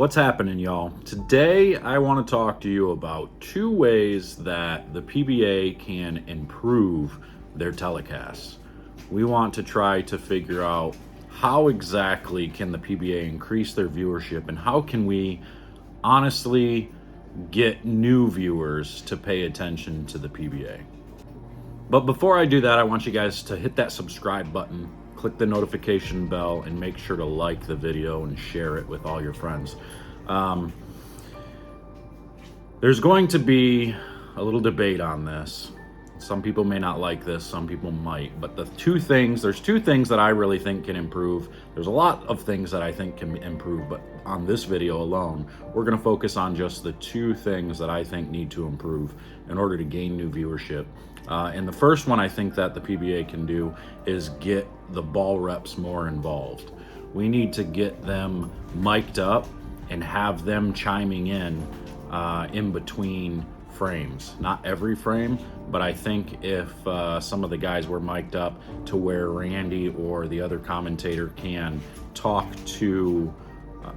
What's happening, y'all? Today, I want to talk to you about two ways that the PBA can improve their telecasts. We want to try to figure out how exactly can the PBA increase their viewership and how can we honestly get new viewers to pay attention to the PBA. But before I do that, I want you guys to hit that subscribe button, click the notification bell, and make sure to like the video and share it with all your friends. There's going to be a little debate on this. Some people may not like this, some people might, but there's two things that I really think can improve. There's a lot of things that I think can improve, but on this video alone, we're gonna focus on just the two things that I think need to improve in order to gain new viewership. And the first one I think that the PBA can do is get the ball reps more involved. We need to get them mic'd up and have them chiming in between frames. Not every frame, but I think if some of the guys were mic'd up to where Randy or the other commentator can talk to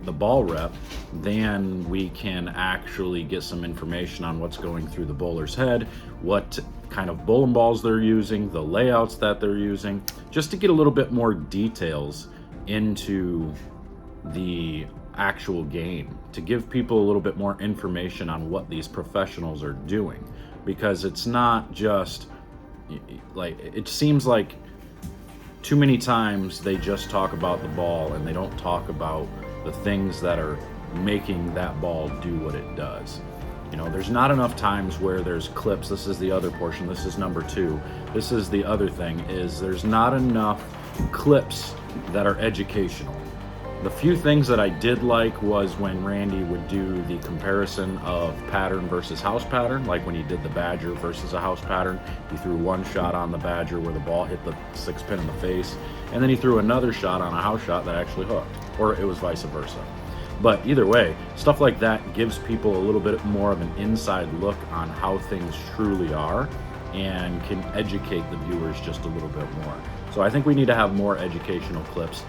the ball rep, then we can actually get some information on what's going through the bowler's head, what kind of bowling balls they're using, the layouts that they're using, just to get a little bit more details into the actual game, to give people a little bit more information on what these professionals are doing, because it's not just like, it seems like too many times they just talk about the ball and they don't talk about the things that are making that ball do what it does. You know, there's not enough times where there's clips. This is the other portion. This is number two. This is the other thing, is there's not enough clips that are educational. The few things that I did like was when Randy would do the comparison of pattern versus house pattern, like when he did the Badger versus a house pattern. He threw one shot on the Badger where the ball hit the 6-pin in the face, and then he threw another shot on a house shot that actually hooked, or it was vice versa. But either way, stuff like that gives people a little bit more of an inside look on how things truly are and can educate the viewers just a little bit more. So I think we need to have more educational clips.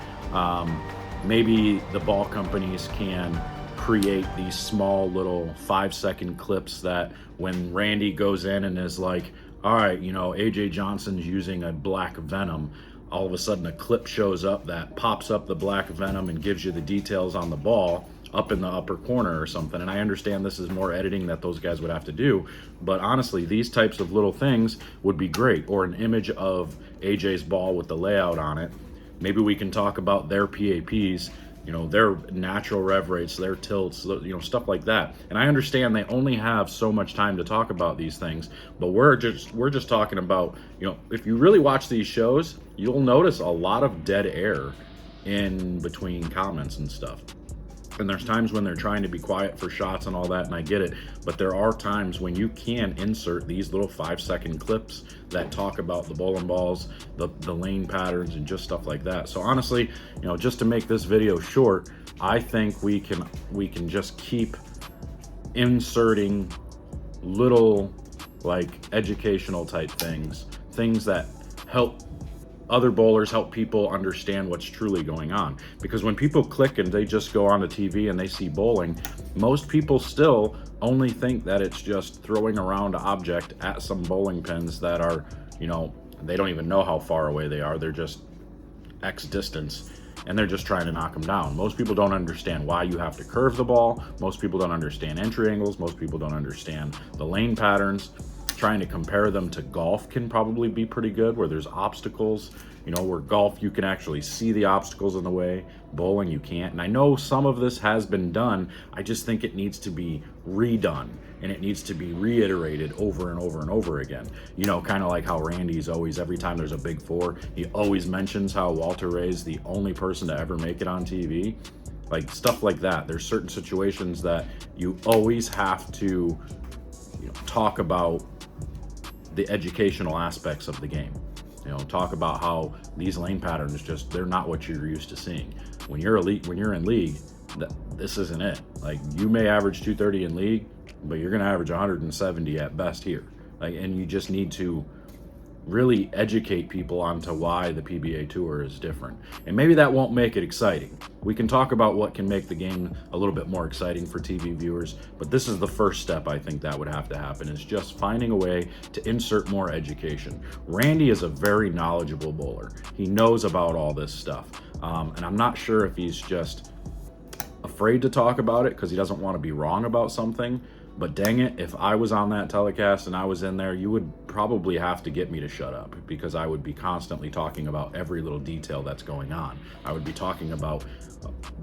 Maybe the ball companies can create these small little 5-second clips that when Randy goes in and is like, all right, you know, AJ Johnson's using a black Venom, all of a sudden a clip shows up that pops up the black Venom and gives you the details on the ball up in the upper corner or something. And I understand this is more editing that those guys would have to do, but honestly, these types of little things would be great. Or an image of AJ's ball with the layout on it. Maybe we can talk about their PAPs, you know, their natural rev rates, their tilts, you know, stuff like that. And I understand they only have so much time to talk about these things, but we're just talking about, you know, if you really watch these shows, you'll notice a lot of dead air in between comments and stuff. And there's times when they're trying to be quiet for shots and all that, and I get it. But there are times when you can insert these little 5-second clips that talk about the bowling balls, the lane patterns, and just stuff like that. So honestly, you know, just to make this video short, I think we can just keep inserting little like educational type things that help other bowlers, help people understand what's truly going on. Because when people click and they just go onto TV and they see bowling, most people still only think that it's just throwing around an object at some bowling pins that are, you know, they don't even know how far away they are. They're just X distance and they're just trying to knock them down. Most people don't understand why you have to curve the ball. Most people don't understand entry angles. Most people don't understand the lane patterns. Trying to compare them to golf can probably be pretty good, where there's obstacles, you know, where golf you can actually see the obstacles in the way, bowling you can't. And I know some of this has been done, I just think it needs to be redone and it needs to be reiterated over and over and over again. You know, kind of like how Randy's always, every time there's a big four, he always mentions how Walter Ray's the only person to ever make it on TV. Like stuff like that. There's certain situations that you always have to, you know, talk about the educational aspects of the game. You know, talk about how these lane patterns just, they're not what you're used to seeing. When you're in league, this isn't it. Like, you may average 230 in league, but you're gonna average 170 at best here. Like, and you just need to really educate people onto why the PBA Tour is different. And maybe that won't make it exciting. We can talk about what can make the game a little bit more exciting for TV viewers, but this is the first step I think that would have to happen, is just finding a way to insert more education. Randy is a very knowledgeable bowler. He knows about all this stuff. And I'm not sure if he's just afraid to talk about it because he doesn't want to be wrong about something. But dang it, if I was on that telecast and I was in there, you would probably have to get me to shut up, because I would be constantly talking about every little detail that's going on. I would be talking about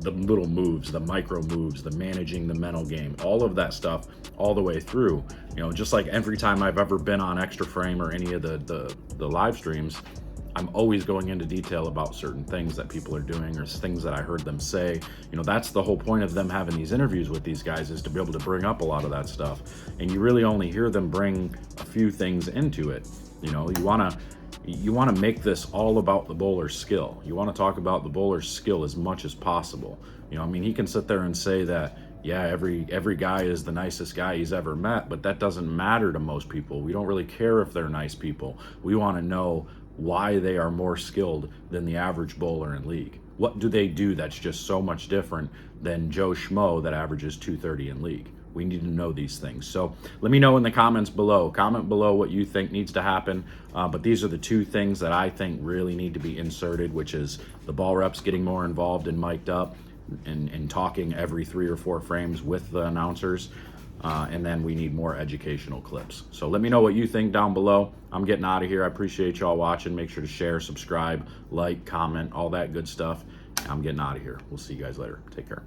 the little moves, the micro moves, the managing the mental game, all of that stuff all the way through. You know, just like every time I've ever been on Extra Frame or any of the live streams, I'm always going into detail about certain things that people are doing or things that I heard them say. You know, that's the whole point of them having these interviews with these guys, is to be able to bring up a lot of that stuff. And you really only hear them bring a few things into it. You know, you want to make this all about the bowler's skill. You want to talk about the bowler's skill as much as possible. You know, I mean, he can sit there and say that, yeah, every guy is the nicest guy he's ever met, but that doesn't matter to most people. We don't really care if they're nice people. We want to know why they are more skilled than the average bowler in league. What do they do that's just so much different than Joe Schmo that averages 230 in league? We need to know these things. So let me know in the comments below. Comment below what you think needs to happen. But these are the two things that I think really need to be inserted, which is the ball reps getting more involved and mic'd up and talking every 3 or 4 frames with the announcers. And then we need more educational clips. So let me know what you think down below. I'm getting out of here. I appreciate y'all watching. Make sure to share, subscribe, like, comment, all that good stuff. I'm getting out of here. We'll see you guys later. Take care.